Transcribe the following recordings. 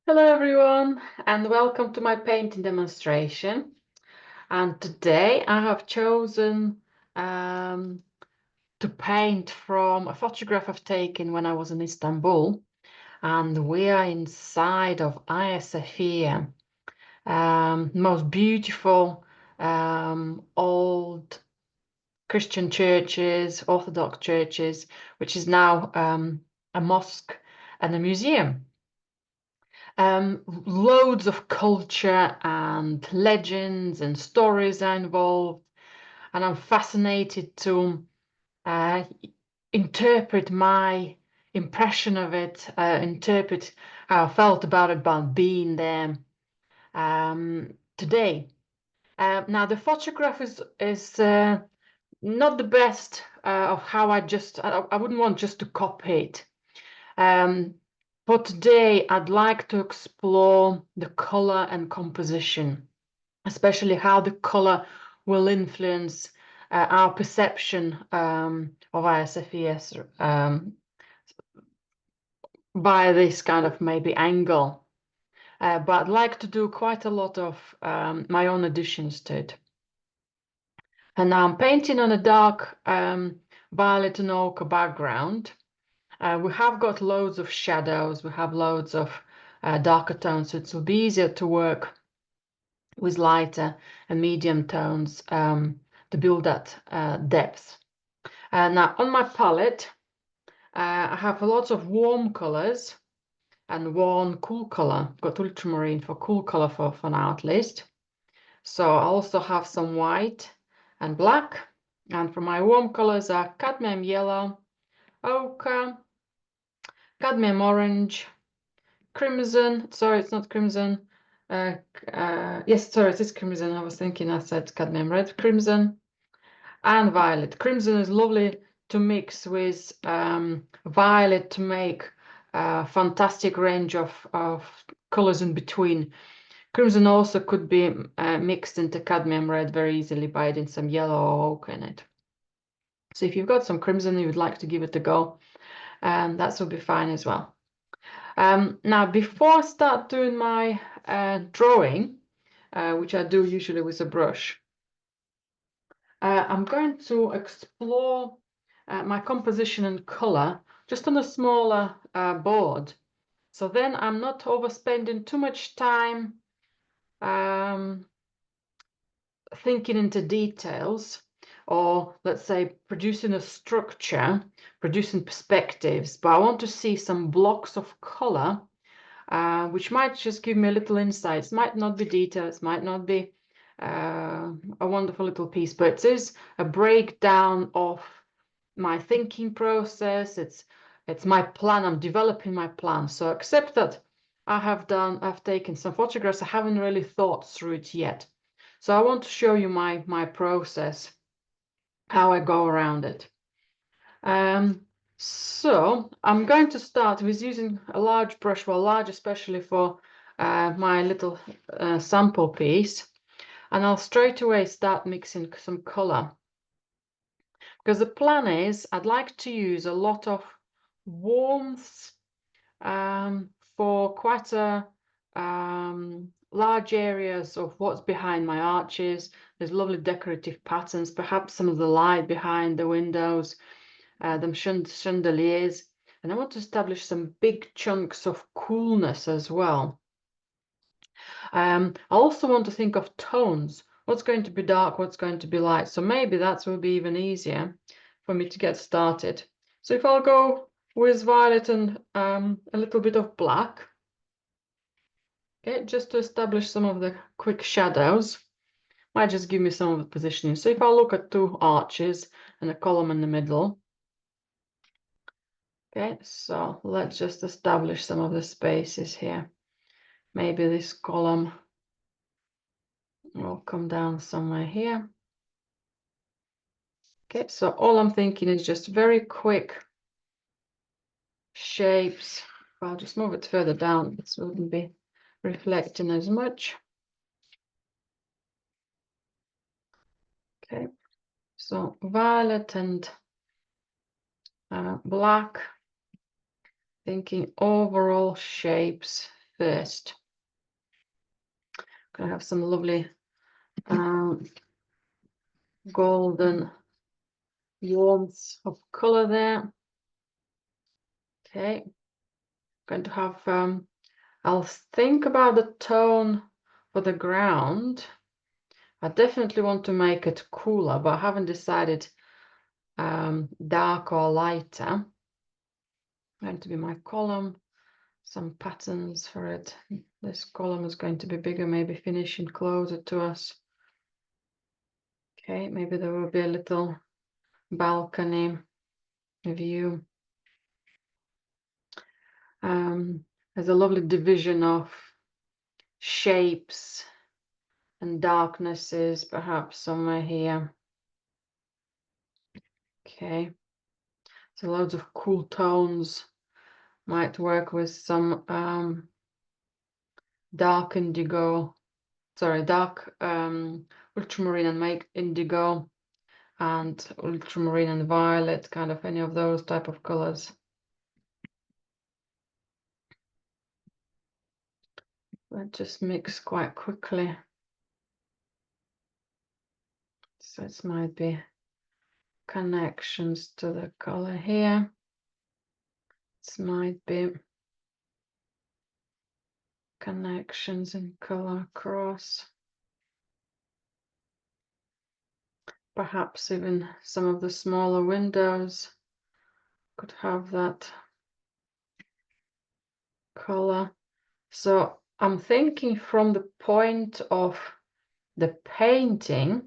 Hello everyone and welcome to my painting demonstration. And today I have chosen to paint from a photograph I've taken when I was in Istanbul, and we are inside of Hagia Sophia, most beautiful old Christian churches, Orthodox churches, which is now a mosque and a museum. Loads of culture and legends and stories are involved, and I'm fascinated to uh, interpret my impression of it, interpret how I felt about being there today. Now the photograph is not the best of how I wouldn't want just to copy it. For today, I'd like to explore the color and composition, especially how the color will influence our perception of ISFES by this kind of maybe angle. But I'd like to do quite a lot of my own additions to it. And now I'm painting on a dark violet and ochre background. We have got loads of shadows, we have loads of darker tones, so it will be easier to work with lighter and medium tones to build that depth. Now on my palette, I have a lot of warm colors and one cool color. I've got ultramarine for cool color for now at least. So I also have some white and black. And for my warm colors are cadmium yellow, ochre, cadmium orange, crimson. Sorry, it's not crimson. Yes, sorry, it is crimson. I was thinking I said cadmium red, crimson, and violet. Crimson is lovely to mix with violet to make a fantastic range of colors in between. Crimson also could be mixed into cadmium red very easily by adding some yellow or ochre in it. So if you've got some crimson you would like to give it a go, that will be fine as well. Now, before I start doing my drawing, which I do usually with a brush, I'm going to explore my composition and color just on a smaller board. So then I'm not overspending too much time thinking into details, or let's say producing a structure, producing perspectives, but I want to see some blocks of color which might just give me a little insights. Might not be details, might not be a wonderful little piece, but it is a breakdown of my thinking process. It's my plan. I'm developing my plan. So except that I've taken some photographs, I haven't really thought through it yet. So I want to show you my process, how I go around it. So I'm going to start with using a large brush, well, large especially for my little sample piece, and I'll straight away start mixing some color. Because the plan is I'd like to use a lot of warmth for quite a large areas of what's behind my arches. There's lovely decorative patterns, perhaps some of the light behind the windows, them chandeliers, and I want to establish some big chunks of coolness as well. I also want to think of tones. What's going to be dark, what's going to be light? So maybe that will be even easier for me to get started. So if I'll go with violet and a little bit of black, okay, just to establish some of the quick shadows, might just give me some of the positioning. So if I look at two arches and a column in the middle, okay, so let's just establish some of the spaces here. Maybe this column will come down somewhere here. Okay, so all I'm thinking is just very quick shapes. I'll just move it further down. This wouldn't be reflecting as much. Okay, so violet and black, thinking overall shapes, first. Gonna have some lovely golden warmth of color there. Okay, going to have I'll think about the tone for the ground. I definitely want to make it cooler, but I haven't decided dark or lighter. Going to be my column, some patterns for it. This column is going to be bigger, maybe finishing closer to us. Okay, maybe there will be a little balcony view. There's a lovely division of shapes and darknesses, perhaps somewhere here. Okay, so loads of cool tones. Might work with some dark indigo, sorry, dark ultramarine and make indigo, and ultramarine and violet, kind of any of those type of colors. That just mix quite quickly. So it might be connections to the color here. This might be connections in color across. Perhaps even some of the smaller windows could have that color. So I'm thinking from the point of the painting,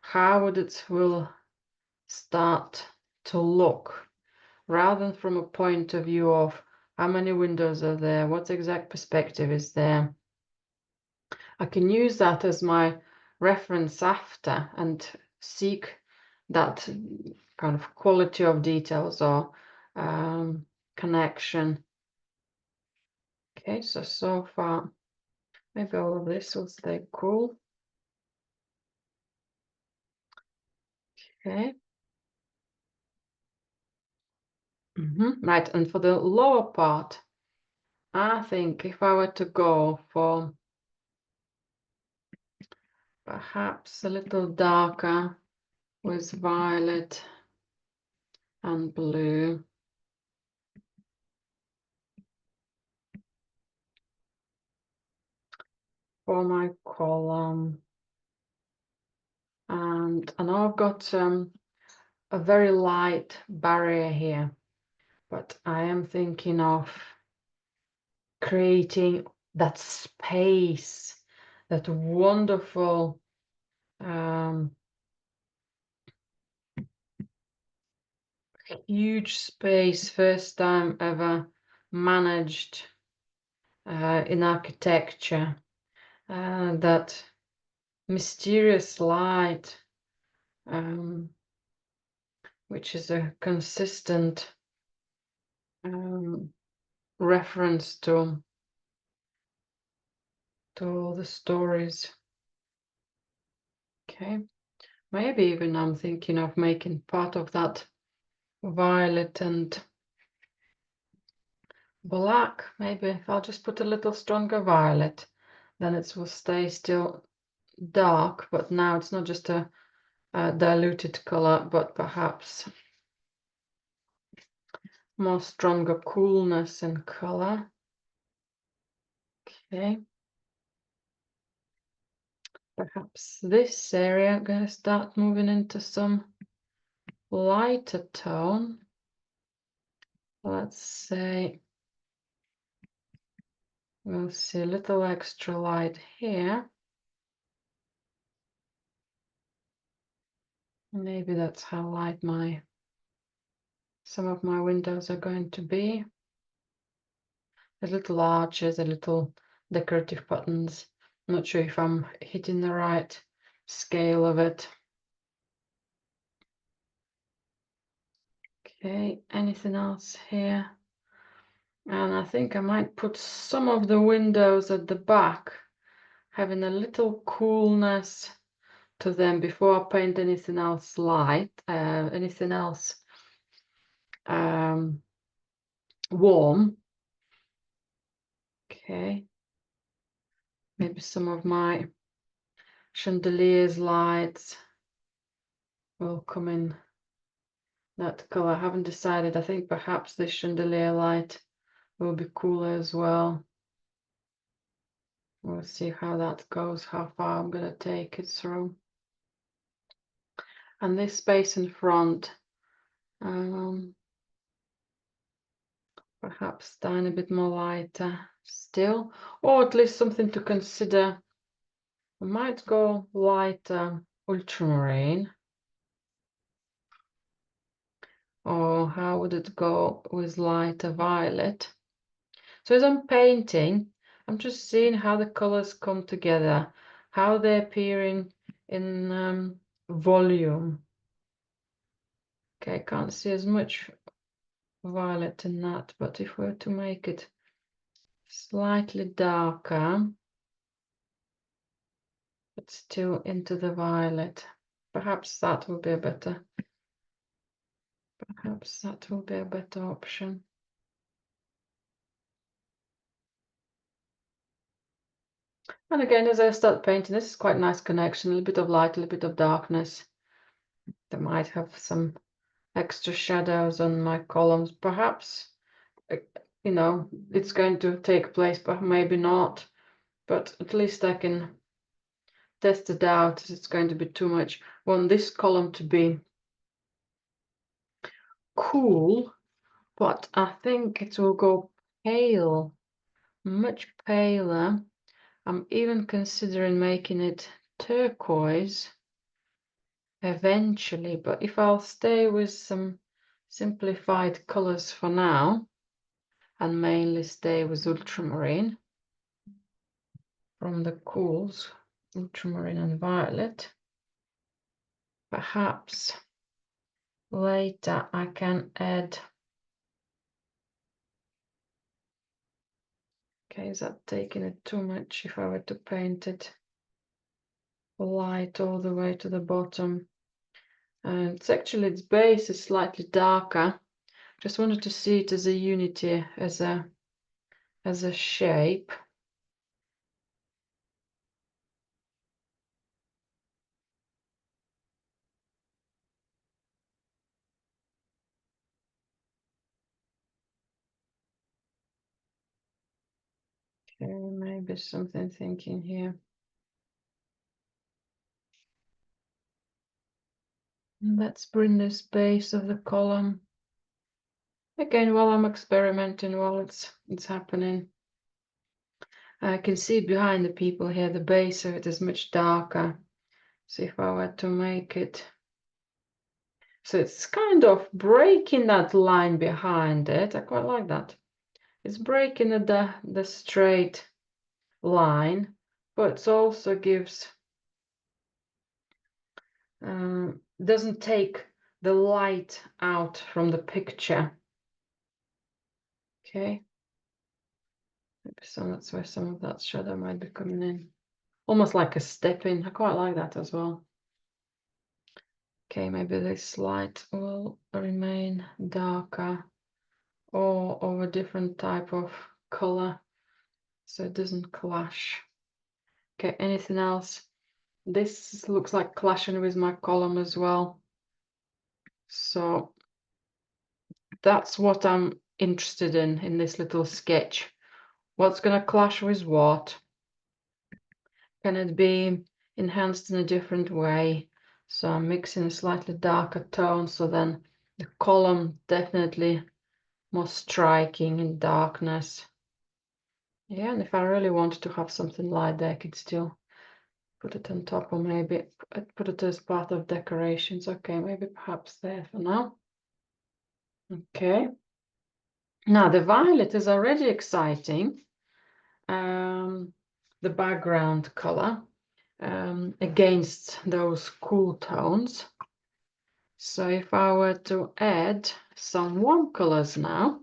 how it will start to look, rather than from a point of view of how many windows are there, what exact perspective is there. I can use that as my reference after and seek that kind of quality of details or connection. Okay, so far, maybe all of this will stay cool. Okay. Right, and for the lower part, I think if I were to go for perhaps a little darker with violet and blue. For my column. And I know I've got a very light barrier here, but I am thinking of creating that space, that wonderful huge space, first time ever managed in architecture, that mysterious light, which is a consistent reference to all the stories. Okay, maybe even I'm thinking of making part of that violet and black. Maybe if I'll just put a little stronger violet, then it will stay still dark, but now it's not just a diluted color, but perhaps more stronger coolness in color. Okay. Perhaps this area, I'm going to start moving into some lighter tone. Let's say we'll see a little extra light here. Maybe that's how light some of my windows are going to be. The little arches, the little decorative buttons. I'm not sure if I'm hitting the right scale of it. Okay, anything else here? And I think I might put some of the windows at the back, having a little coolness to them before I paint anything else light, anything else warm. Okay. Maybe some of my chandeliers lights will come in that color. I haven't decided. I think perhaps this chandelier light will be cooler as well. We'll see how that goes, how far I'm gonna take it through. And this space in front, perhaps tiny bit more lighter still, or at least something to consider. I might go lighter ultramarine. Or how would it go with lighter violet? So as I'm painting, I'm just seeing how the colors come together, how they're appearing in volume. Okay, I can't see as much violet in that, but if we were to make it slightly darker, but still into the violet, perhaps that will be a better, option. And again, as I start painting, this is quite a nice connection, a little bit of light, a little bit of darkness. That might have some extra shadows on my columns. Perhaps, you know, it's going to take place, but maybe not. But at least I can test it out. It's going to be too much. I want this column to be cool, but I think it will go pale, much paler. I'm even considering making it turquoise eventually, but if I'll stay with some simplified colors for now and mainly stay with ultramarine from the cools, ultramarine and violet, perhaps later I can add. Okay, is that taking it too much if I were to paint it light all the way to the bottom? And it's actually, its base is slightly darker. Just wanted to see it as a unity, as a shape. Okay, maybe something thinking here. Let's bring this base of the column again while I'm experimenting, while it's happening. I can see behind the people here, the base of it is much darker. So if I were to make it, so it's kind of breaking that line behind it. I quite like that. It's breaking the straight line, but it also gives, doesn't take the light out from the picture. Okay. Maybe that's where some of that shadow might be coming in. Almost like a step in. I quite like that as well. Okay, maybe this light will remain darker or of a different type of color so it doesn't clash. Okay, anything else? This looks like clashing with my column as well. So that's what I'm interested in this little sketch. What's going to clash with what? Can it be enhanced in a different way? So I'm mixing a slightly darker tone, so then the column definitely more striking in darkness. Yeah, and if I really wanted to have something light there, I could still put it on top, or maybe put it as part of decorations. Okay, maybe perhaps there for now. Okay. Now the violet is already exciting. The background color against those cool tones. So if I were to add some warm colors now,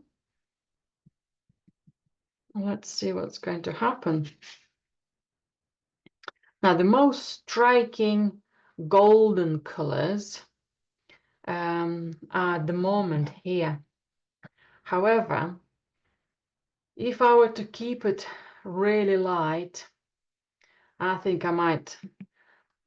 let's see what's going to happen. Now the most striking golden colors are at the moment here. However, if I were to keep it really light, I think I might,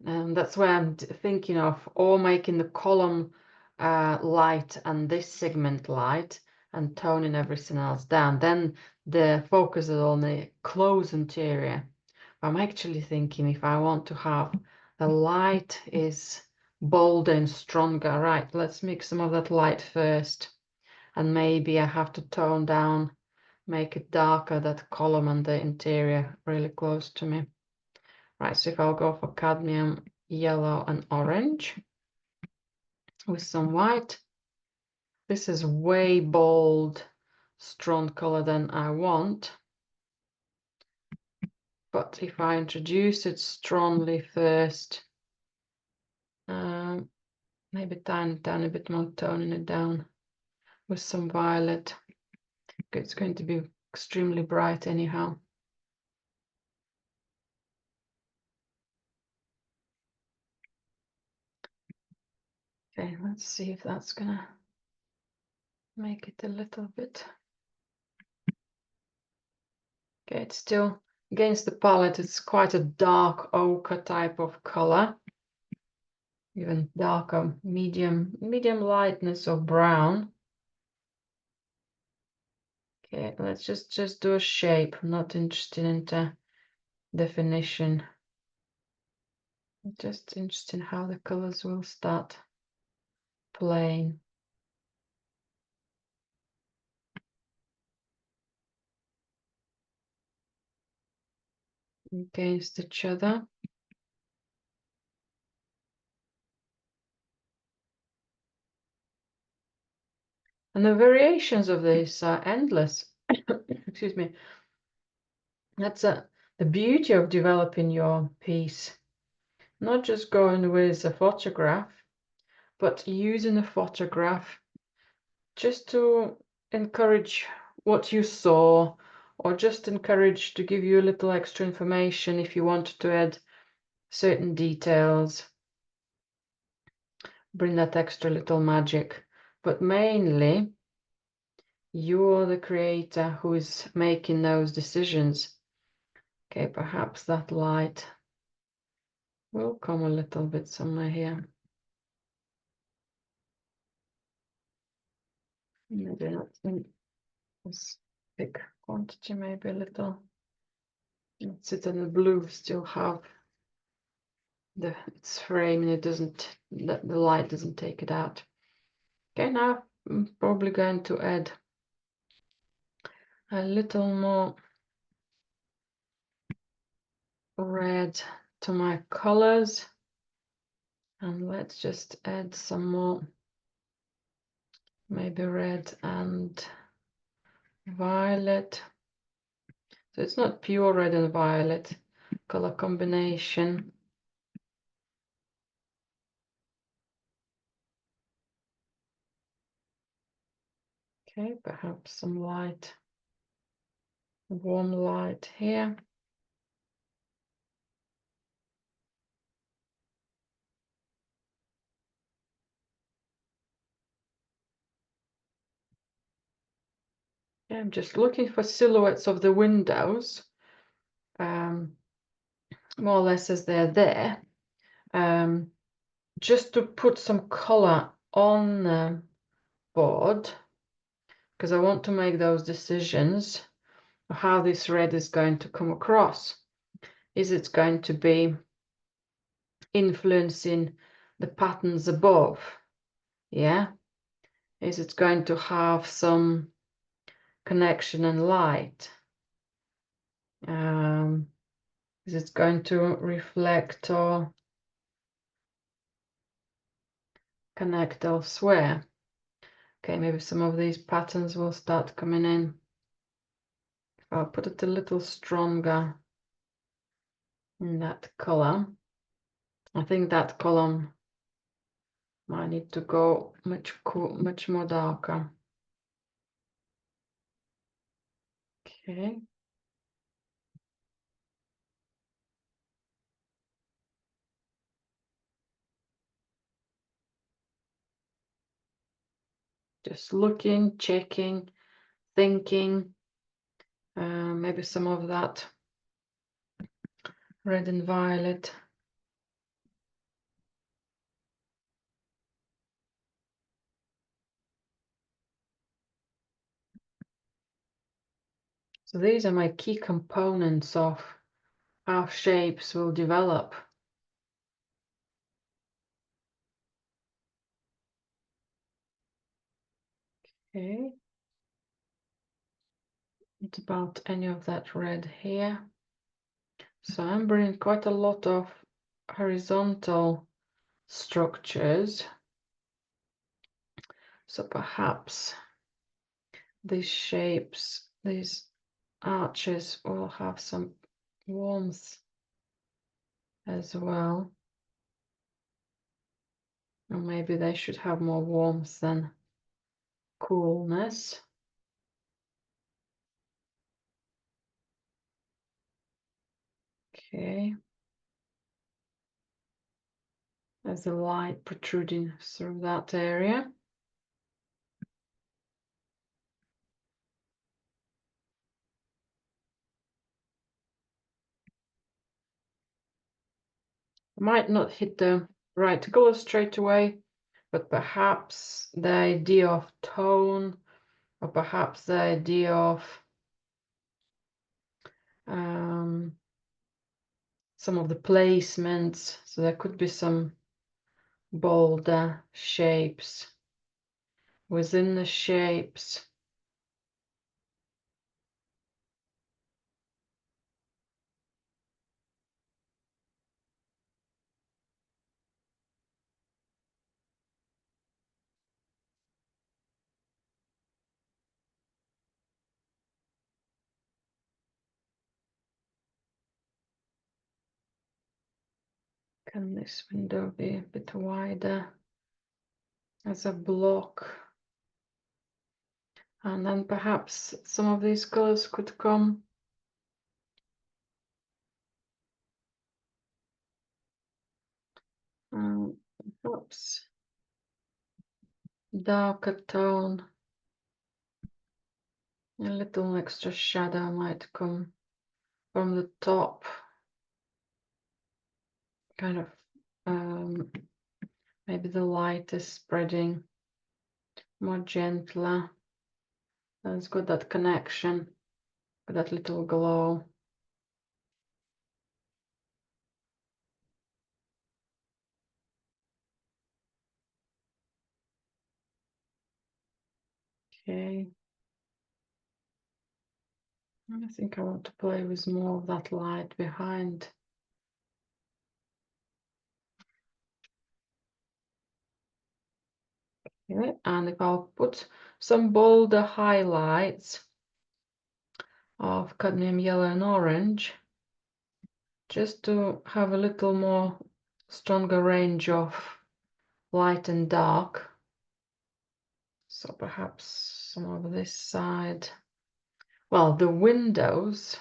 that's why I'm thinking of or making the column light and this segment light and toning everything else down. Then the focus is on the close interior. I'm actually thinking if I want to have the light is bolder and stronger, right, let's mix some of that light first. And maybe I have to tone down, make it darker, that column and the interior really close to me. Right, so if I'll go for cadmium, yellow and orange with some white. This is way bold, strong color than I want. But if I introduce it strongly first, maybe tiny bit more, toning it down with some violet. It's going to be extremely bright anyhow. Okay, let's see if that's gonna make it a little bit. Okay, it's still against the palette, it's quite a dark ochre type of color. Even darker, medium lightness of brown. Okay, let's just do a shape. I'm not interested into definition. Just interested in how the colors will start playing against each other. And the variations of this are endless. Excuse me. That's the beauty of developing your piece. Not just going with a photograph, but using a photograph just to encourage what you saw, or just encourage to give you a little extra information if you wanted to add certain details, bring that extra little magic. But mainly, you're the creator who is making those decisions. Okay, perhaps that light will come a little bit somewhere here. Maybe not in this big quantity, maybe a little. Let's sit in the blue, still have its frame, and it doesn't, the light doesn't take it out. Okay, now I'm probably going to add a little more red to my colors, and let's just add some more, maybe red and violet. So it's not pure red and violet color combination. Okay, perhaps some light, warm light here. Yeah, I'm just looking for silhouettes of the windows, more or less as they're there, just to put some color on the board, because I want to make those decisions of how this red is going to come across. Is it going to be influencing the patterns above? Yeah. Is it going to have some connection and light? Is it going to reflect or connect elsewhere? Okay, maybe some of these patterns will start coming in. If I'll put it a little stronger in that color, I think that column might need to go much more darker. Okay. Just looking, checking, thinking, Maybe some of that red and violet. So these are my key components of how shapes will develop. Okay. It's about any of that red here. So I'm bringing quite a lot of horizontal structures. So perhaps these shapes, these arches will have some warmth as well. Or maybe they should have more warmth than coolness. Okay. There's a light protruding through that area. I might not hit the right color straight away, but perhaps the idea of tone, or perhaps the idea of some of the placements. So there could be some bolder shapes within the shapes. Can this window be a bit wider as a block? And then perhaps some of these colors could come perhaps darker tone. A little extra shadow might come from the top. Kind of maybe the light is spreading more gentler. And it's got that connection, with that little glow. Okay. I think I want to play with more of that light behind. Okay. And if I'll put some bolder highlights of cadmium yellow and orange, just to have a little more stronger range of light and dark. So perhaps some of this side. Well, the windows,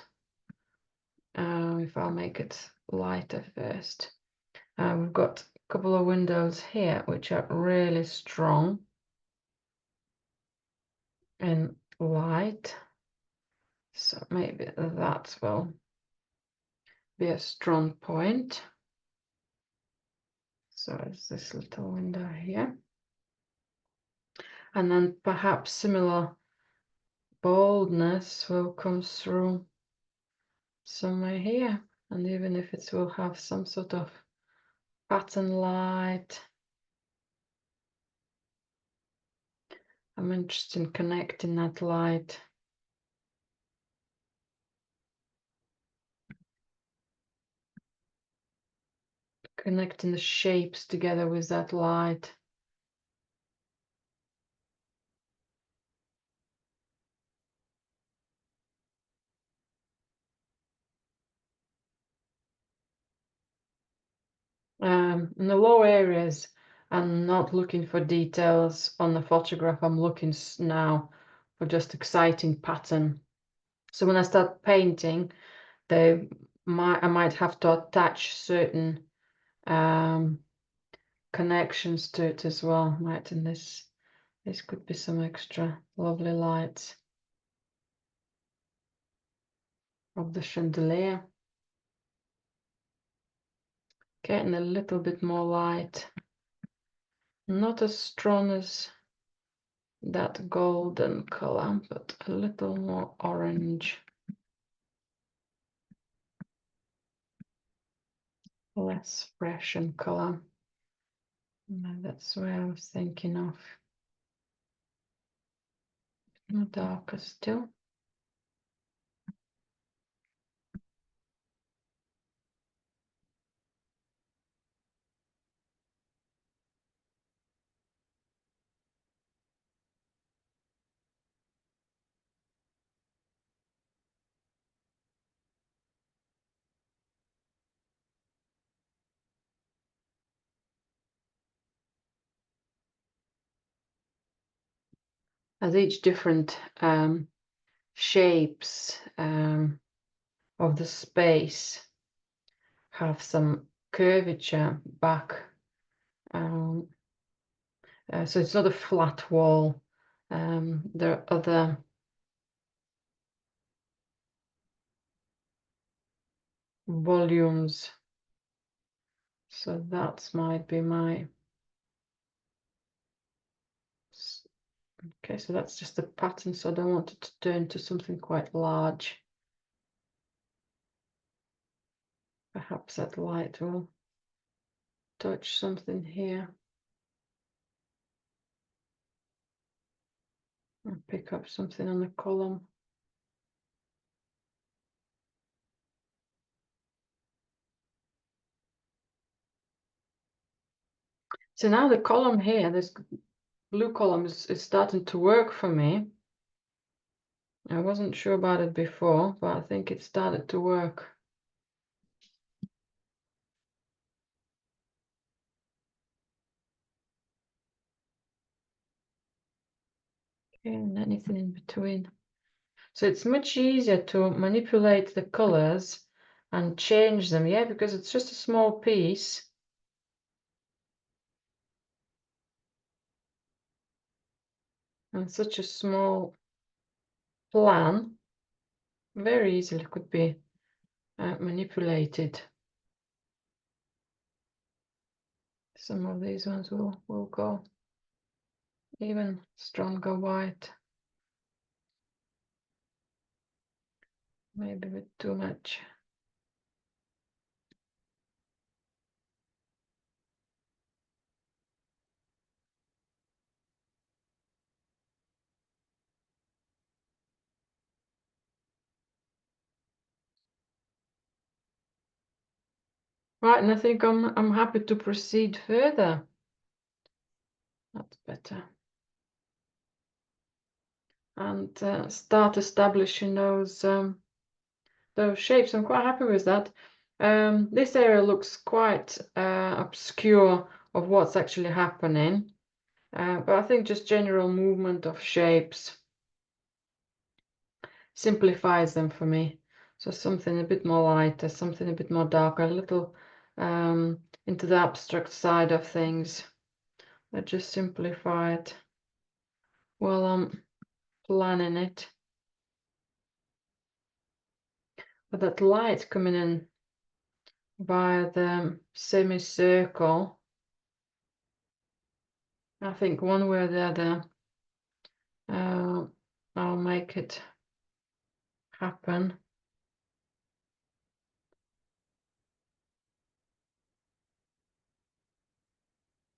if I'll make it lighter first. We've got a couple of windows here which are really strong in light. So maybe that will be a strong point. So it's this little window here. And then perhaps similar boldness will come through somewhere here. And even if it will have some sort of pattern light, I'm interested in connecting that light. Connecting the shapes together with that light. In the low areas, I'm not looking for details on the photograph. I'm looking now for just exciting pattern. So when I start painting, I might have to attach certain connections to it as well. Right, and this could be some extra lovely lights. of the chandelier. Getting a little bit more light. Not as strong as that golden color, but a little more orange. Less fresh in color. And that's where I was thinking of. More darker still. As each different shapes of the space have some curvature back. So it's not a flat wall. There are other volumes. So that might be my... Okay, so that's just a pattern, so I don't want it to turn to something quite large. Perhaps that light will touch something here and pick up something on the column. So now the column here, this blue column is starting to work for me. I wasn't sure about it before, but I think it started to work. Okay, and anything in between. So it's much easier to manipulate the colors and change them, yeah, because it's just a small piece. And such a small plan very easily could be manipulated. Some of these ones will go even stronger white. Maybe a bit too much. Right, and I think I'm happy to proceed further. That's better. And start establishing those shapes. I'm quite happy with that. This area looks quite obscure of what's actually happening, but I think just general movement of shapes simplifies them for me. So something a bit more lighter, something a bit more darker, a little into the abstract side of things. I just simplify it while I'm planning it. But that light coming in via the semicircle, I think one way or the other, I'll make it happen.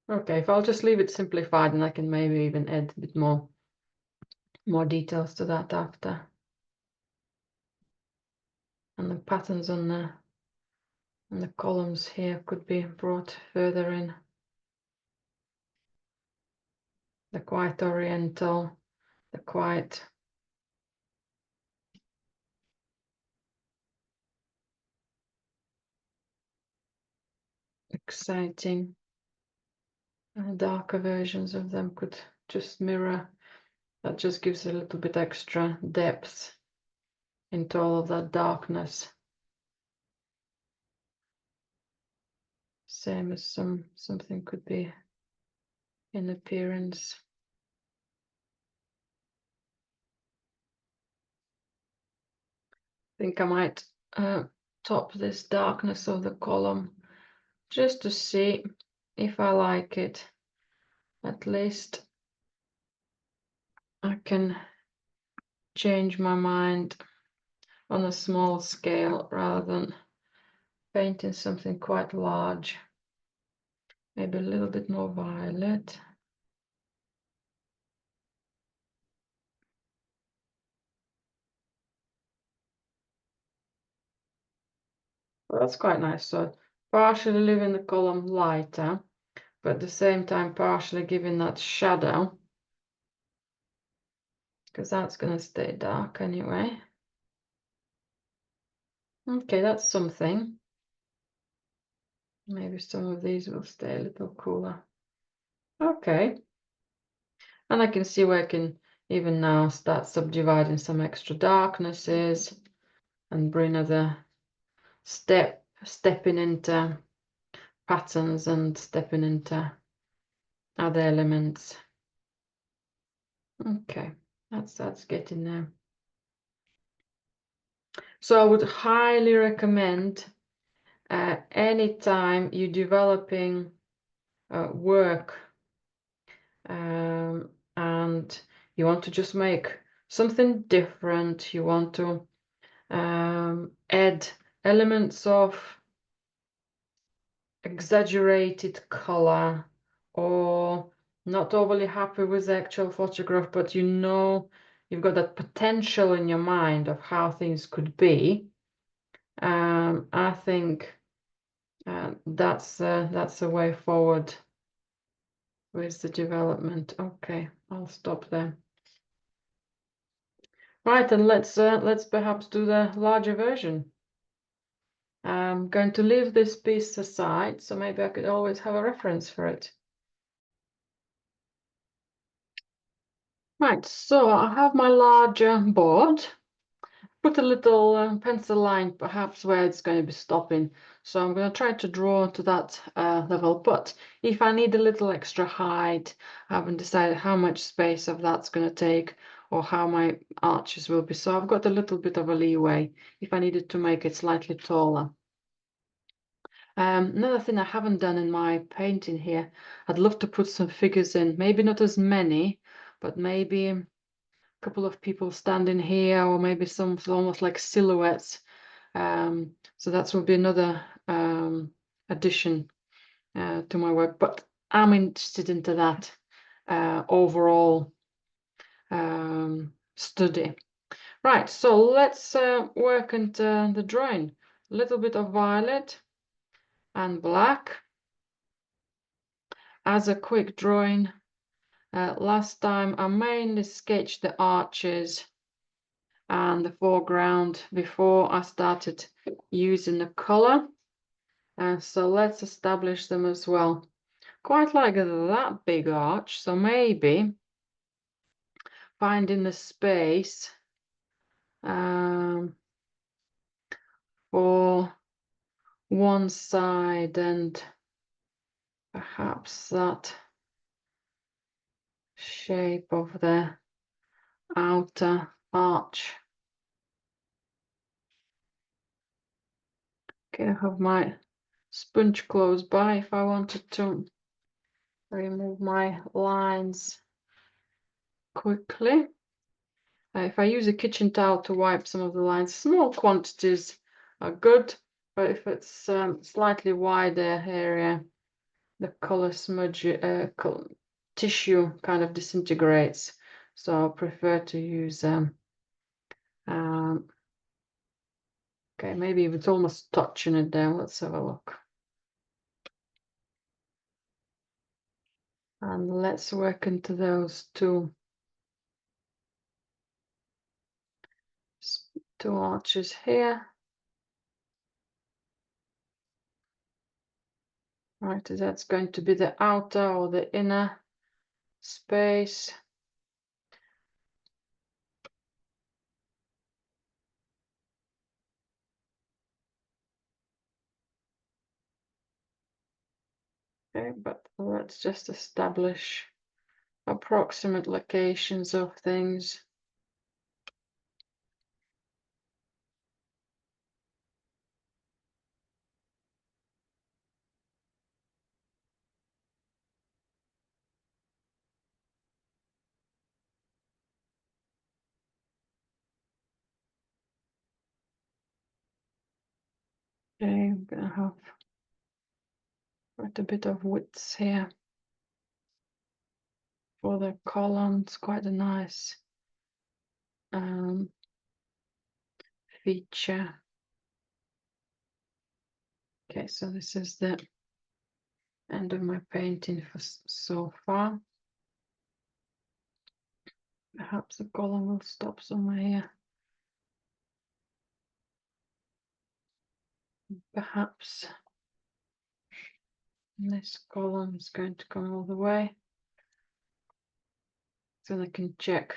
Okay, if I'll just leave it simplified, and I can maybe even add a bit more details to that after. And the patterns on the columns here could be brought further in. The quite oriental, the quite exciting, darker versions of them could just mirror. That just gives a little bit extra depth into all of that darkness. Same as something could be in appearance. think I might top this darkness of the column just to see if I like it. At least I can change my mind on a small scale rather than painting something quite large. Maybe a little bit more violet. Well, that's quite nice. So partially leaving the column lighter, but at the same time partially giving that shadow, because that's going to stay dark anyway. Okay, that's something. Maybe some of these will stay a little cooler. Okay. And I can see where I can even now start subdividing some extra darknesses and bring other stepping into patterns and stepping into other elements. Okay, that's getting there. So I would highly recommend anytime you're developing work and you want to just make something different, you want to add elements of exaggerated color, or not overly happy with the actual photograph, but you know you've got that potential in your mind of how things could be. I think that's a way forward with the development. Okay, I'll stop there. Right, and let's perhaps do the larger version. I'm going to leave this piece aside, so maybe I could always have a reference for it. Right, so I have my larger board. Put a little pencil line perhaps where it's going to be stopping. So I'm going to try to draw to that level, but if I need a little extra height, I haven't decided how much space of that's going to take or how my arches will be. So I've got a little bit of a leeway if I needed to make it slightly taller. Another thing I haven't done in my painting here, I'd love to put some figures in, maybe not as many, but maybe a couple of people standing here, or maybe some almost like silhouettes. So that will be another addition to my work, but I'm interested into that overall study. Right, so let's work into the drawing. A little bit of violet and black as a quick drawing. Last time I mainly sketched the arches and the foreground before I started using the color. So let's establish them as well. Quite like that big arch, so maybe finding the space for one side and perhaps that shape of the outer arch. Okay, I have my sponge close by if I wanted to remove my lines quickly. If I use a kitchen towel to wipe some of the lines, small quantities are good, but if it's slightly wider area, the color smudge tissue kind of disintegrates. So I prefer to use okay, maybe if it's almost touching it down, let's have a look. And let's work into those two arches here. Right, that's going to be the outer or the inner space. Okay, but let's just establish approximate locations of things. Okay, I'm gonna have quite a bit of width here for the columns, quite a nice feature. Okay, so this is the end of my painting for so far. Perhaps the column will stop somewhere here. Perhaps this column is going to come all the way. So I can check,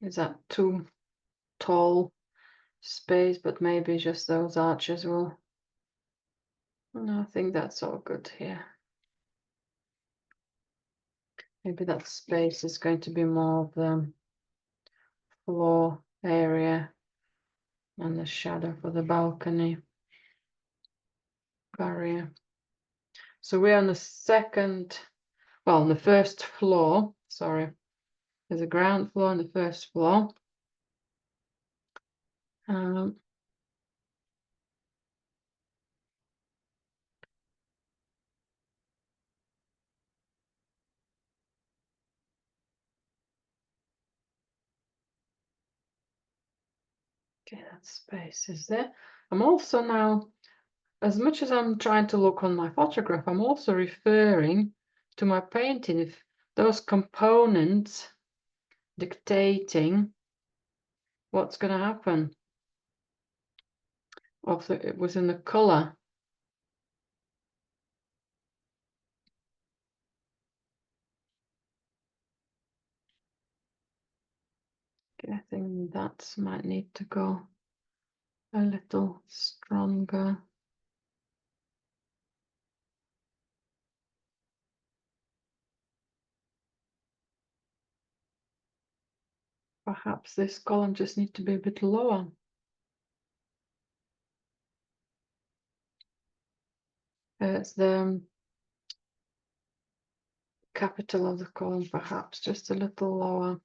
is that too tall space, but maybe just those arches will. No, I think that's all good here. Maybe that space is going to be more of the floor area and the shadow for the balcony barrier. So we're on the on the first floor, sorry. There's a ground floor and the first floor. Okay, that space is there. I'm also now, as much as I'm trying to look on my photograph, I'm also referring to my painting. If those components dictating what's going to happen within the color. Okay, I think that might need to go a little stronger. Perhaps this column just needs to be a bit lower. It's the capital of the column, perhaps just a little lower.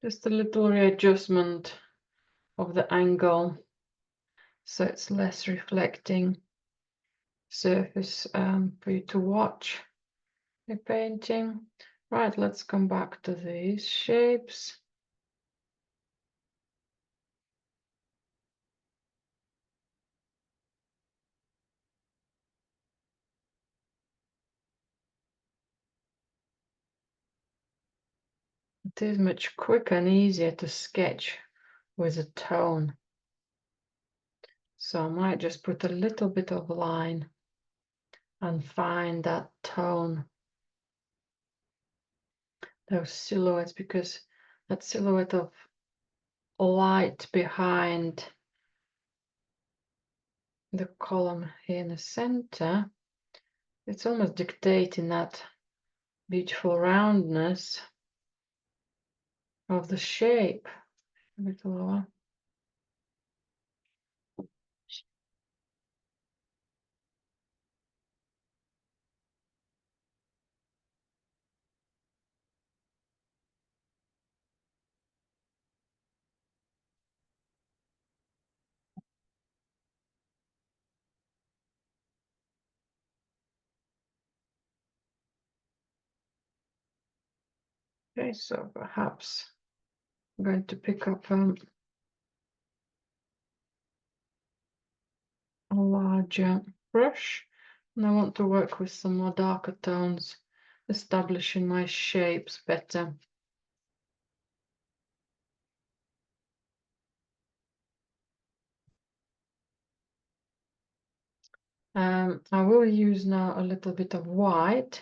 Just a little readjustment of the angle so it's less reflecting surface for you to watch the painting. Right, let's come back to these shapes. It is much quicker and easier to sketch with a tone. So I might just put a little bit of line and find that tone, those silhouettes, because that silhouette of light behind the column here in the center, it's almost dictating that beautiful roundness of the shape. A bit lower. Okay, so perhaps I'm going to pick up a larger brush. And I want to work with some more darker tones, establishing my shapes better. I will use now a little bit of white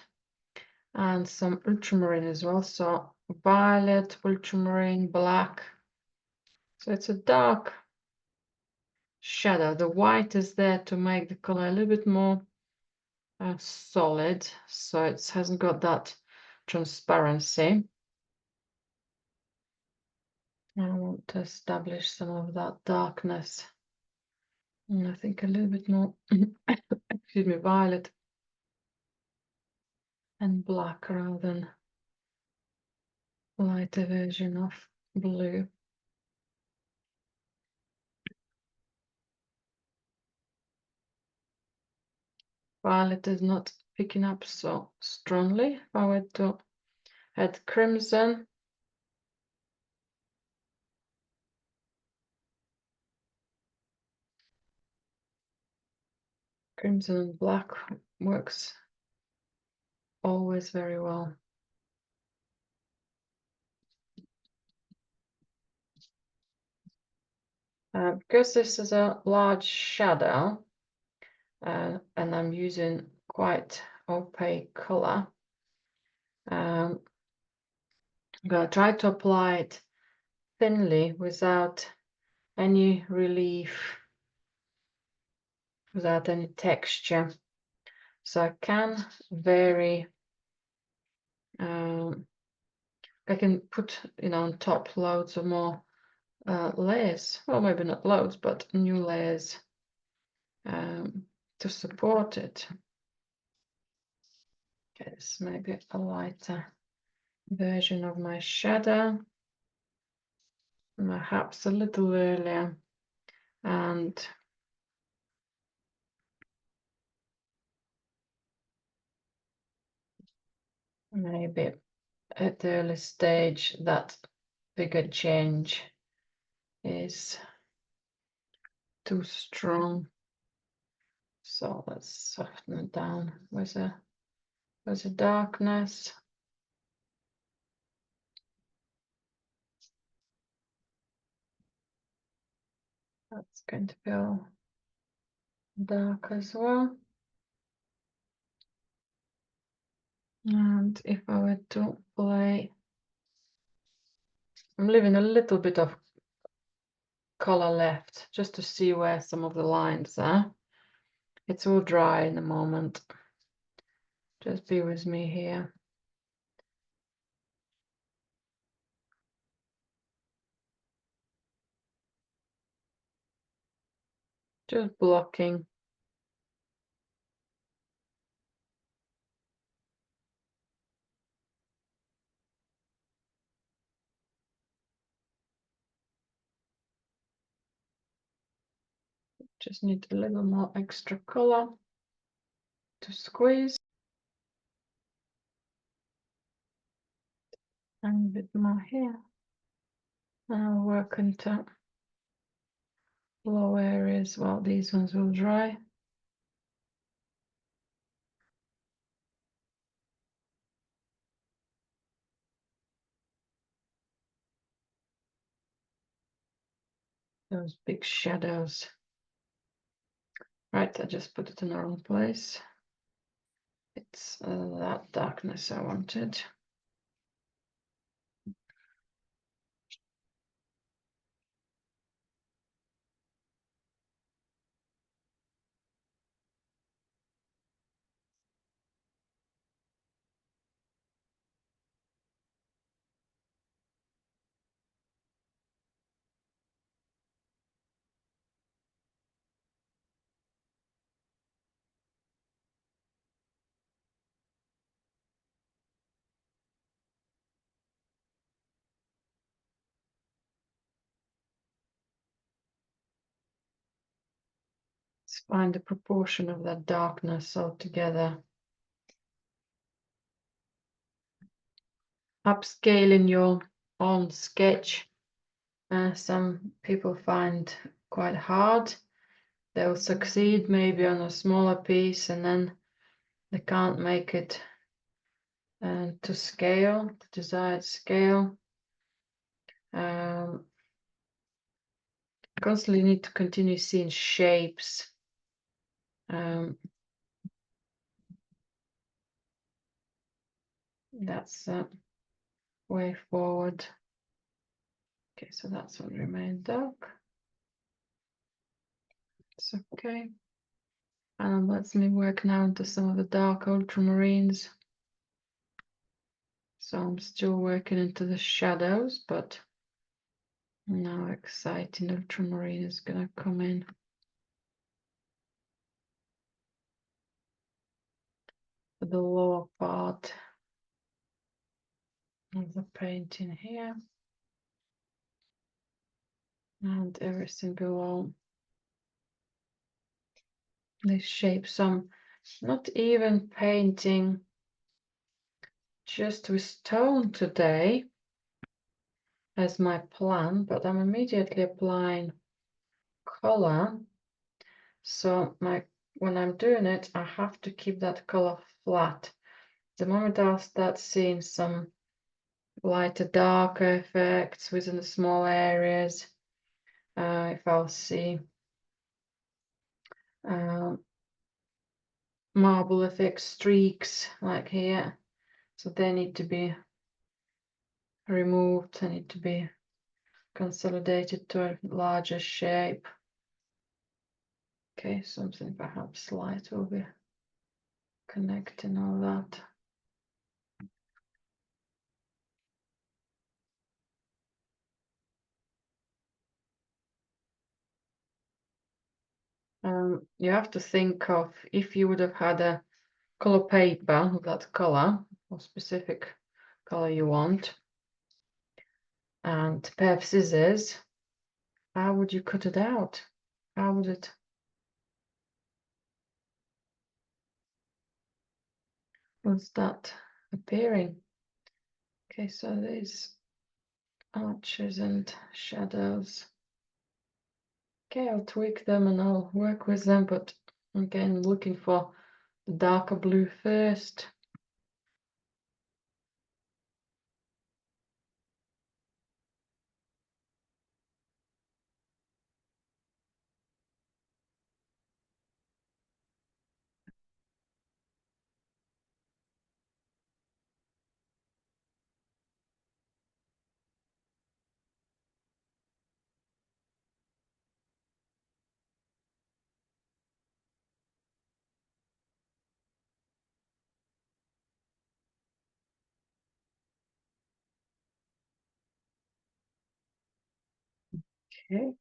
and some ultramarine as well. So violet, ultramarine, black. So it's a dark shadow. The white is there to make the color a little bit more solid, so it hasn't got that transparency. I want to establish some of that darkness, and I think a little bit more excuse me, violet and black rather than lighter version of blue. Violet is not picking up so strongly. If I were to add crimson, crimson and black works always very well. Because this is a large shadow, and I'm using quite opaque color, I'm going to try to apply it thinly without any relief, without any texture. So I can vary, I can put, on top loads of more layers, well, maybe not loads, but new layers to support it. Okay, this may be a lighter version of my shadow, perhaps a little earlier, and maybe at the early stage that bigger change is too strong. So let's soften it down with a darkness. That's going to go dark as well. And if I were to play, I'm leaving a little bit of color left just to see where some of the lines are. It's all dry in a moment. Just be with me here. Just blocking. Just need a little more extra color to squeeze. And a bit more here. And I'll work into low areas. Well, these ones will dry. Those big shadows. Right, I just put it in the wrong place. It's that darkness I wanted. Let's find the proportion of that darkness altogether. Upscaling your own sketch. Some people find quite hard. they'll succeed maybe on a smaller piece and then they can't make it to scale, the desired scale. Constantly need to continue seeing shapes. That's the way forward. Okay, so that's what remained dark. It's okay. And lets me work now into some of the dark ultramarines. So I'm still working into the shadows, but now exciting ultramarine is gonna come in. For the lower part of the painting here. And everything below. These shapes, I'm not even painting just with tone today as my plan, but I'm immediately applying color. So when I'm doing it, I have to keep that color flat. The moment I'll start seeing some lighter, darker effects within the small areas, if I'll see marble effect streaks like here, so they need to be removed, they need to be consolidated to a larger shape. Okay, something perhaps light will be connecting all that. You have to think of if you would have had a color paper of that color, or specific color you want, and a pair of scissors, how would you cut it out? How would it? Was that appearing? Okay, so these arches and shadows. Okay, I'll tweak them and I'll work with them, but again, looking for the darker blue first. Okay.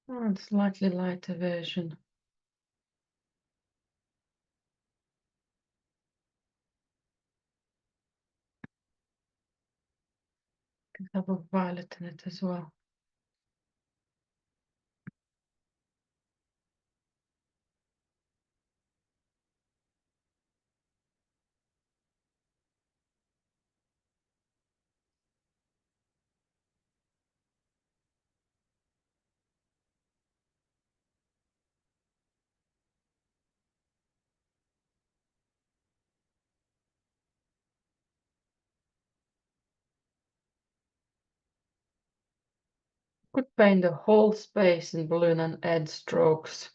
Oh, slightly lighter version. Could have a violet in it as well. Could paint the whole space in blue and then add strokes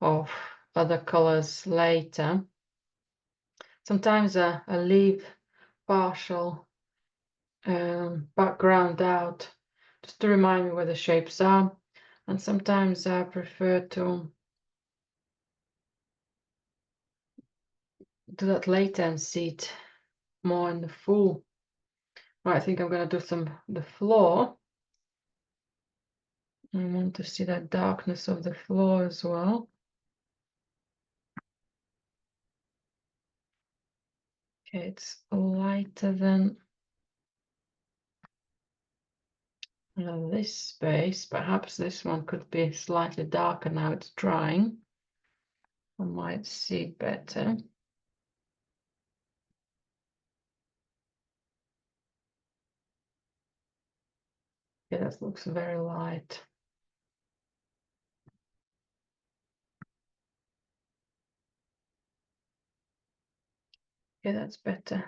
of other colors later. Sometimes I leave partial background out just to remind me where the shapes are, and sometimes I prefer to do that later and see it more in the full. Right, I think I'm going to do the floor. I want to see that darkness of the floor as well. Okay, it's lighter than this space. Perhaps this one could be slightly darker now it's drying. I might see it better. Okay, that looks very light. Okay, that's better.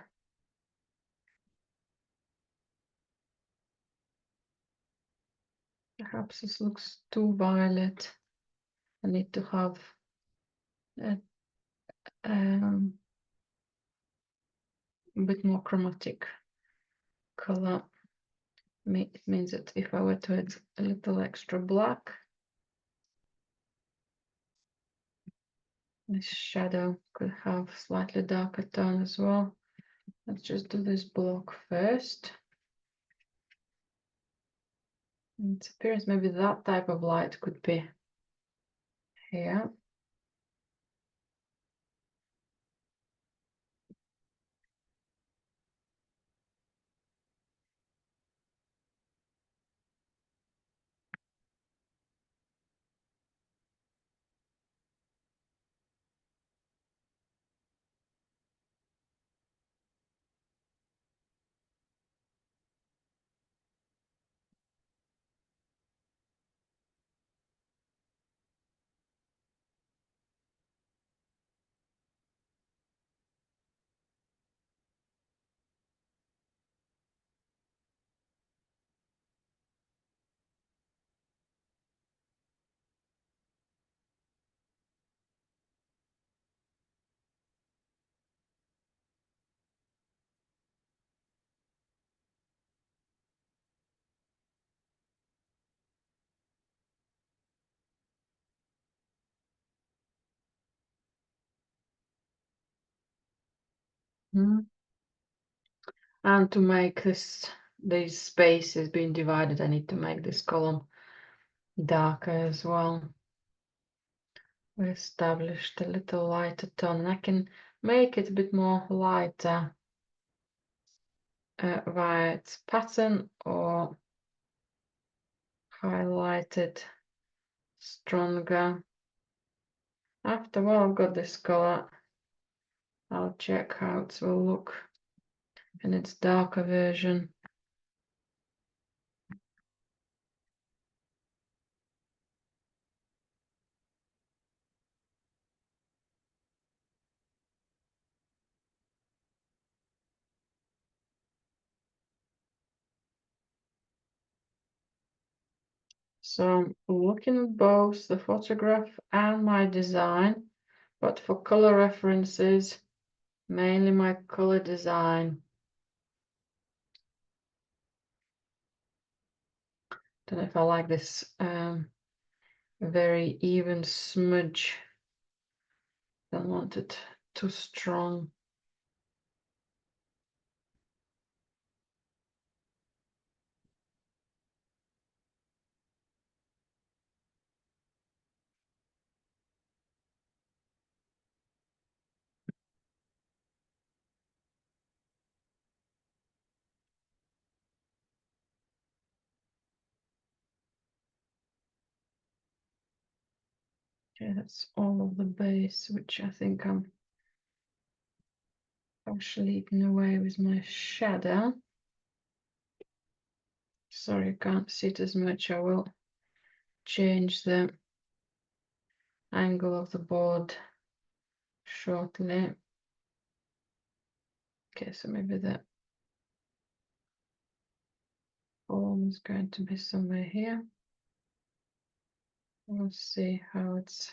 Perhaps this looks too violet. I need to have a bit more chromatic color. It means that if I were to add a little extra black, this shadow could have slightly darker tone as well. Let's just do this block first. And it appears maybe that type of light could be here. Mm. And to make these spaces being divided, I need to make this column darker as well. We established a little lighter tone, and I can make it a bit more lighter via its pattern or highlight it stronger. After a while I've got this color, I'll check how it will look in its darker version. So I'm looking at both the photograph and my design, but for color references, mainly my color design. Don't know if I like this very even smudge. Don't want it too strong. Okay, that's all of the base, which I think I'm partially eaten away with my shadow. Sorry, I can't see it as much. I will change the angle of the board shortly. Okay, so maybe the form is going to be somewhere here. We'll see how it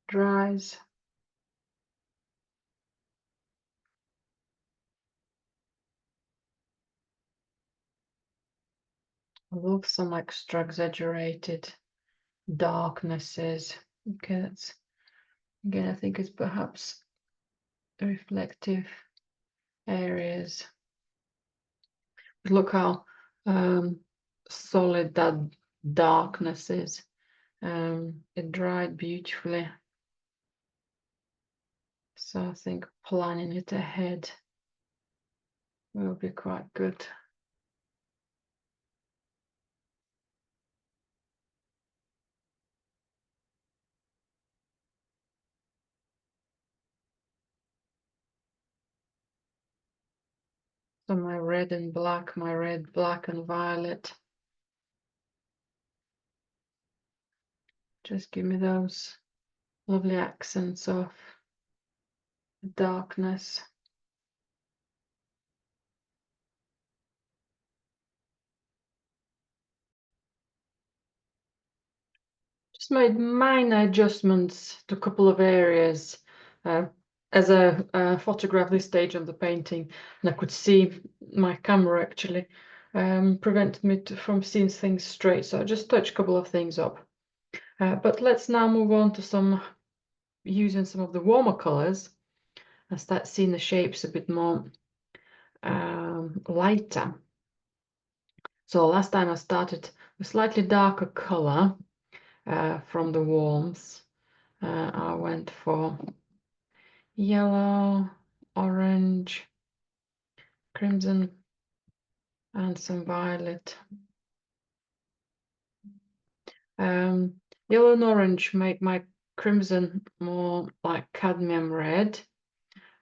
dries. I love some extra exaggerated darknesses. Okay, that's again, I think it's perhaps reflective areas. Look how solid that darkness is. It dried beautifully. So I think planning it ahead will be quite good. So my red and black, my red, black and violet Just give me those lovely accents of darkness. Just made minor adjustments to a couple of areas as I photographed this stage of the painting, and I could see my camera actually prevented me from seeing things straight, so I just touched a couple of things up. But let's now move on to using some of the warmer colors and start seeing the shapes a bit more lighter. So last time I started a slightly darker color from the warmth. I went for yellow, orange, crimson, and some violet. Yellow and orange make my crimson more like cadmium red,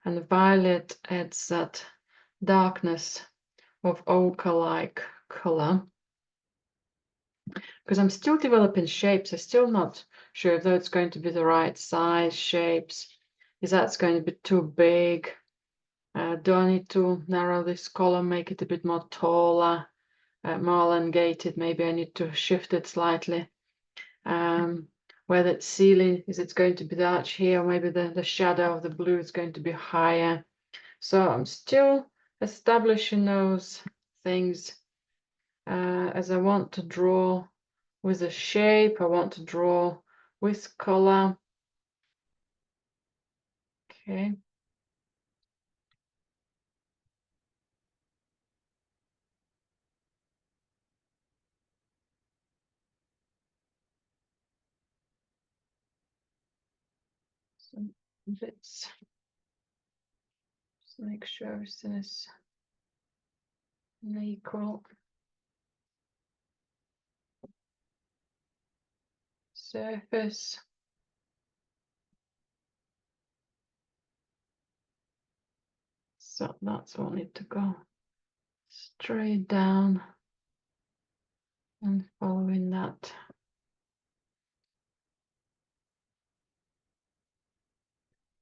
and the violet adds that darkness of ochre-like color. Because I'm still developing shapes, I'm still not sure if that's going to be the right size shapes. Is that going to be too big? Do I need to narrow this column, make it a bit more taller, more elongated? Maybe I need to shift it slightly. Where that ceiling, is it going to be the arch here? Or maybe the shadow of the blue is going to be higher. So I'm still establishing those things as I want to draw with a shape. I want to draw with color. Okay. Some bits. Just make sure everything is equal. Surface. So that's what need to go straight down and following that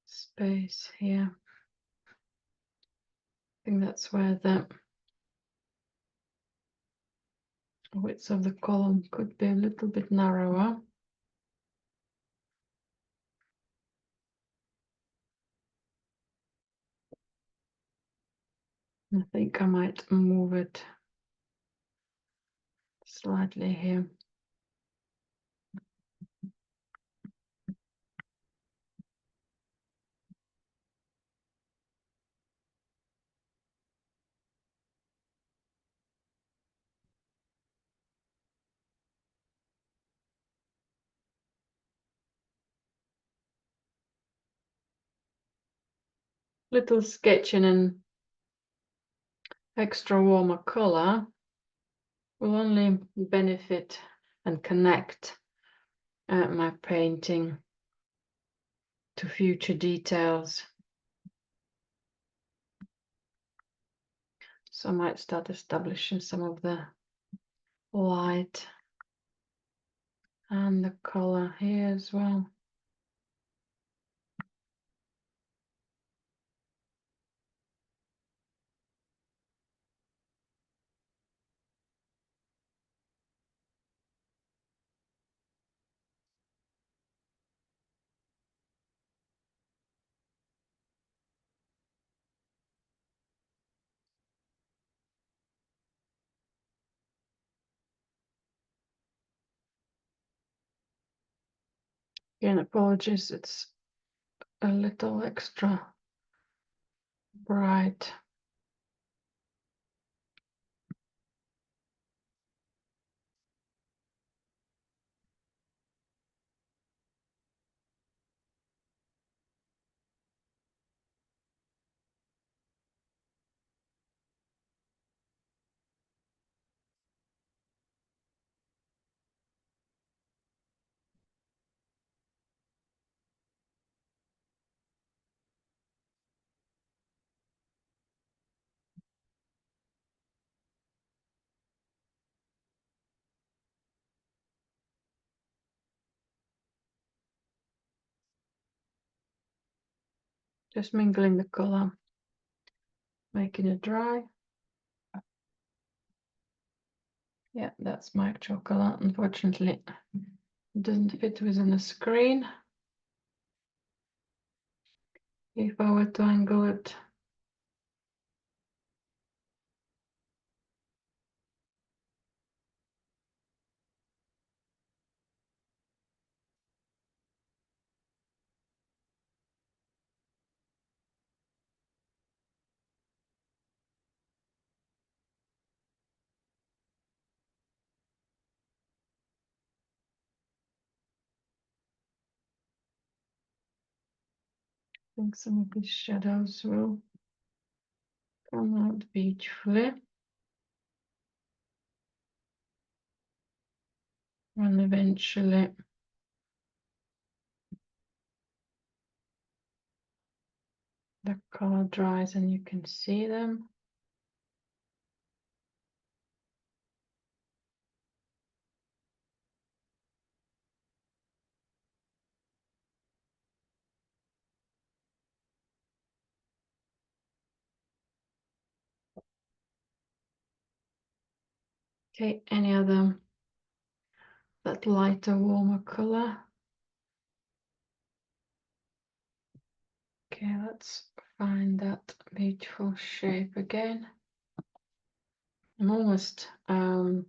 space here. I think that's where the width of the column could be a little bit narrower. I think I might move it slightly here. Little sketching and extra warmer color will only benefit and connect my painting to future details. So I might start establishing some of the light and the color here as well. Again, apologies, it's a little extra bright. Just mingling the color, making it dry. Yeah, that's my actual color. Unfortunately, it doesn't fit within the screen. If I were to angle it, I think some of these shadows will come out beautifully. And eventually the color dries and you can see them. Okay, any other, that lighter, warmer color? Okay, let's find that beautiful shape again. I'm almost find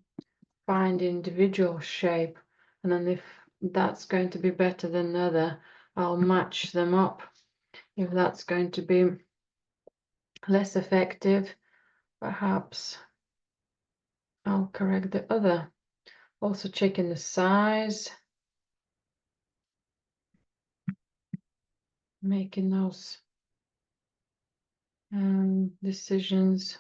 individual shape, and then if that's going to be better than the other, I'll match them up. If that's going to be less effective, perhaps I'll correct the other. Also checking the size, making those decisions.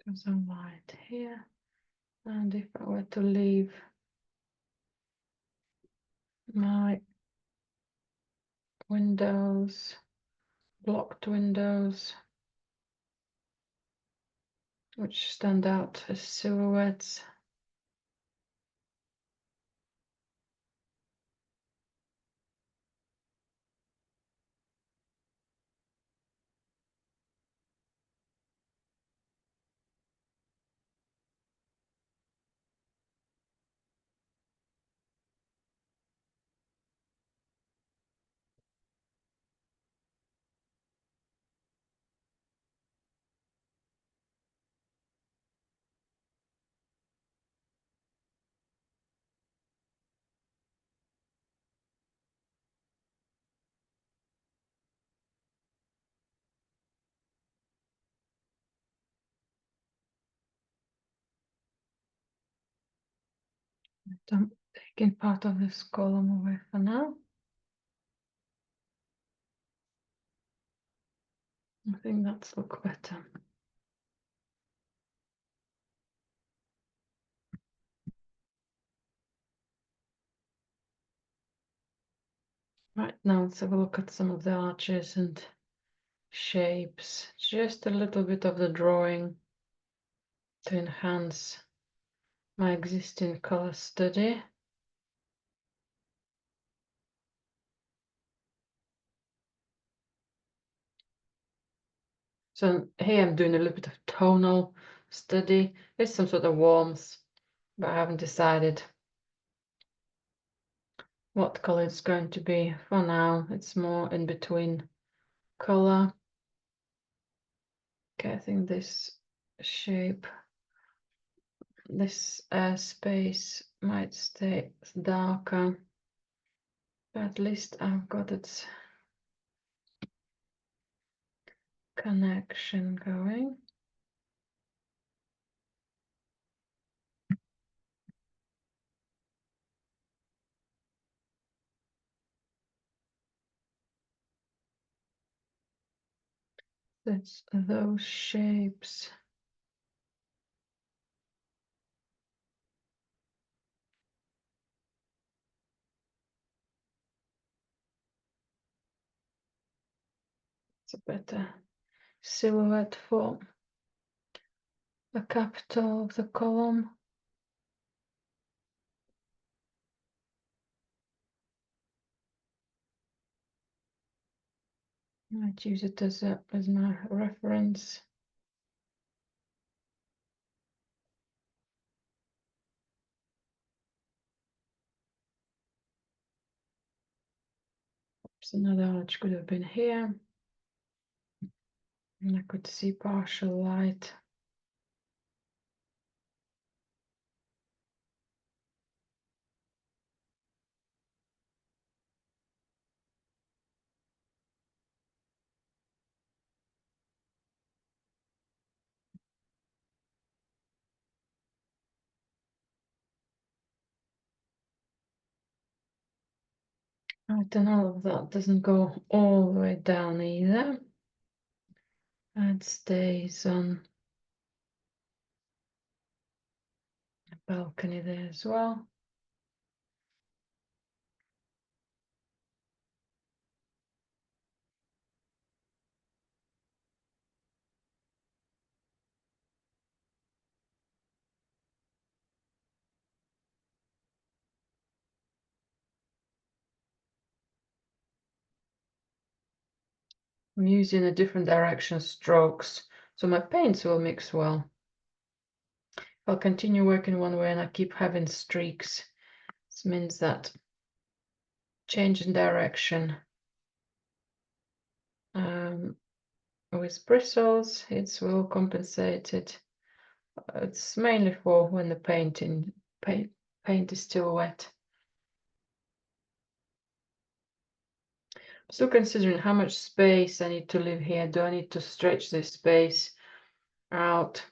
Do some light here, and if I were to leave my windows, blocked windows, which stand out as silhouettes. I'm taking part of this column away for now. I think that's look better. Right, now let's have a look at some of the arches and shapes. Just a little bit of the drawing to enhance my existing color study. So here I'm doing a little bit of tonal study. There's some sort of warmth, but I haven't decided what color it's going to be. For now, it's more in between color. Okay, I think this shape, this space might stay darker, but at least I've got its connection going. That's those shapes. It's a better silhouette for the capital of the column. I might use it as my reference. So another arch could have been here. And I could see partial light. Right, and all of that doesn't go all the way down either. It stays on the balcony there as well. I'm using a different direction strokes, so my paints will mix well. I'll continue working one way and I keep having streaks. This means that change in direction with bristles, it's well compensated. It's mainly for when the paint is still wet. I'm still considering how much space I need to leave here. Do I need to stretch this space out?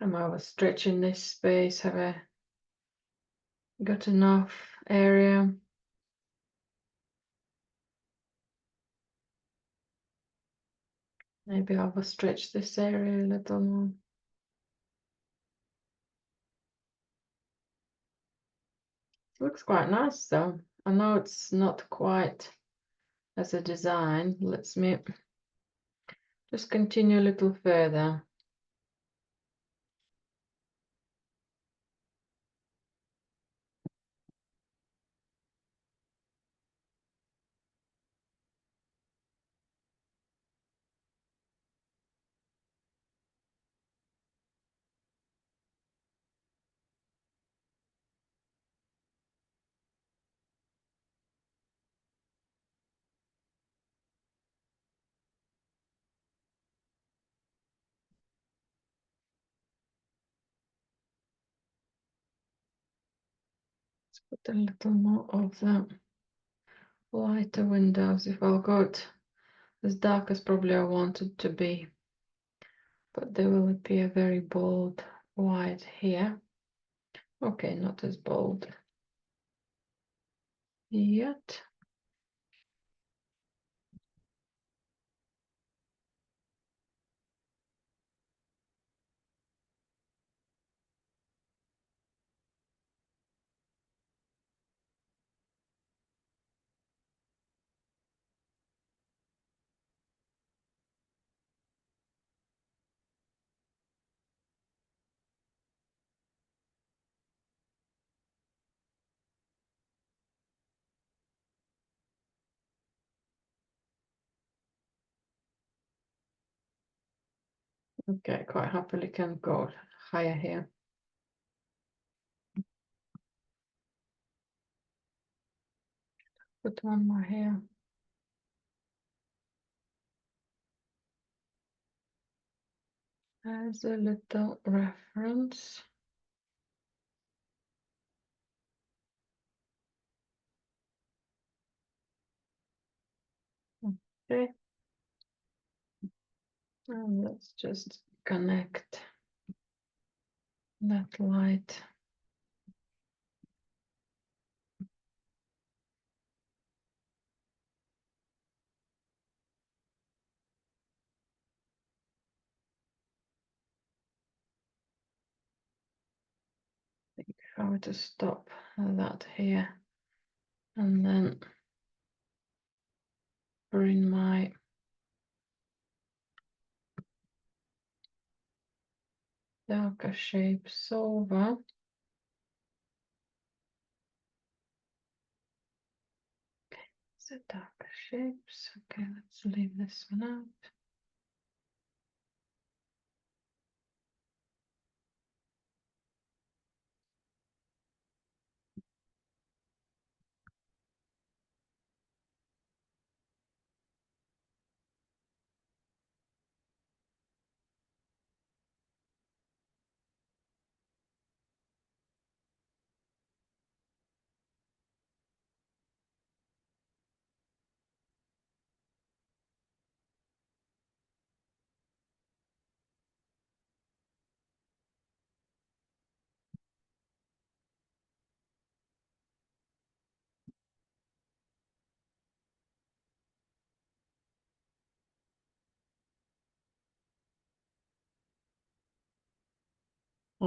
Am I overstretching this space? Have I got enough area? Maybe I'll overstretch this area a little more. Looks quite nice though. I know it's not quite as a design. Let's me just continue a little further. Let's put a little more of the lighter windows if I'll go as dark as probably I want it to be. But there will be a very bold white here. Okay, not as bold yet. Okay, quite happily can go higher here. Put one more here. As a little reference. Okay. And let's just connect that light. How to stop that here, and then bring my darker shapes over. So darker shapes. Okay, let's leave this one out.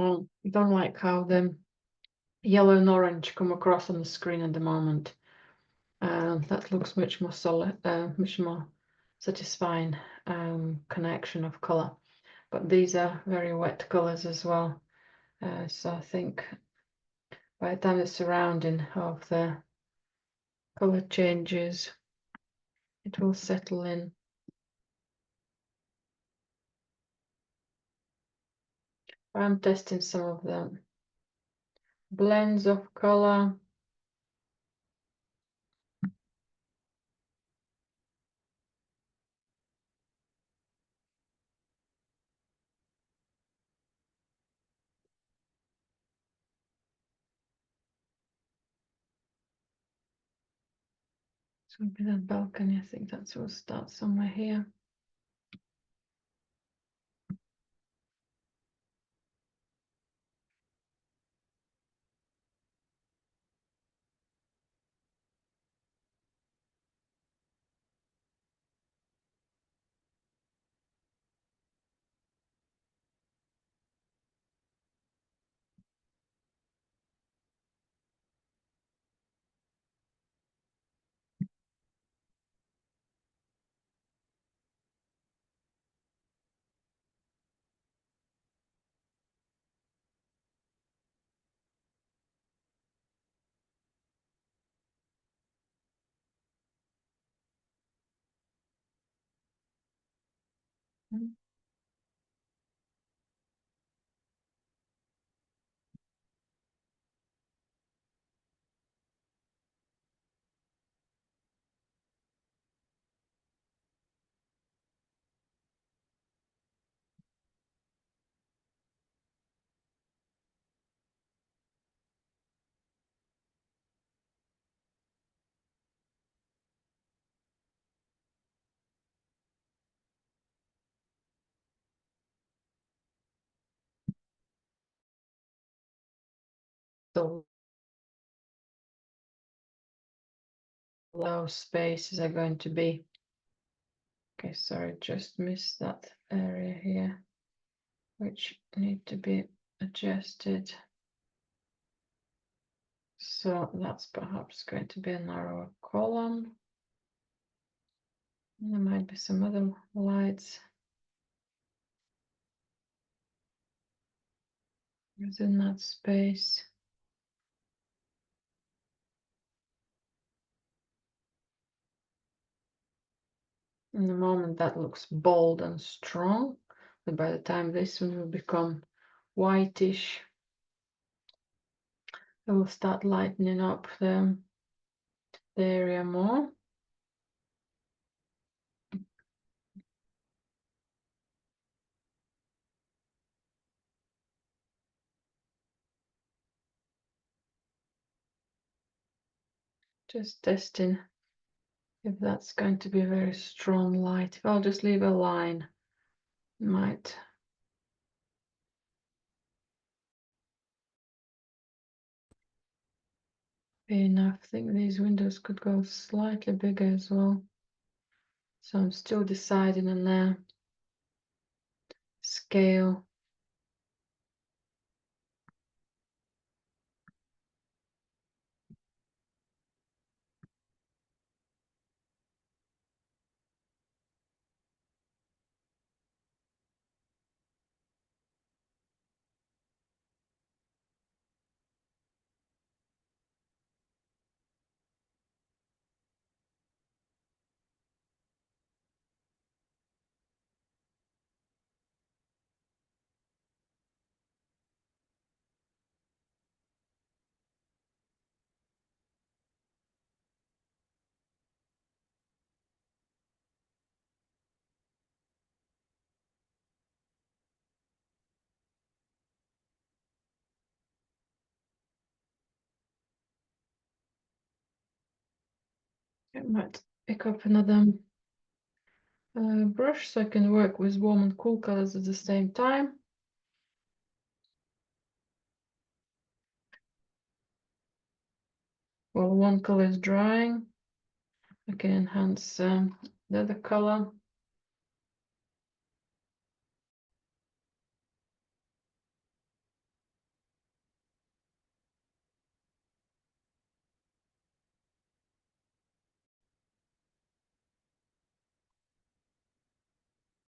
Oh, I don't like how the yellow and orange come across on the screen at the moment. That looks much more solid, much more satisfying connection of color. But these are very wet colors as well. So I think by the time the surrounding of the color changes, it will settle in. I'm testing some of the blends of color. This would be that balcony. I think that's will start somewhere here. So those spaces are going to be. Okay, sorry, just missed that area here, which need to be adjusted. So that's perhaps going to be a narrower column. And there might be some other lights within that space. In the moment that looks bold and strong, but by the time this one will become whitish, I will start lightening up the area more. Just testing if that's going to be a very strong light. If I'll just leave a line, might be enough. I think these windows could go slightly bigger as well. So I'm still deciding on the scale. I might pick up another brush so I can work with warm and cool colors at the same time. While one color is drying, I can enhance the other color.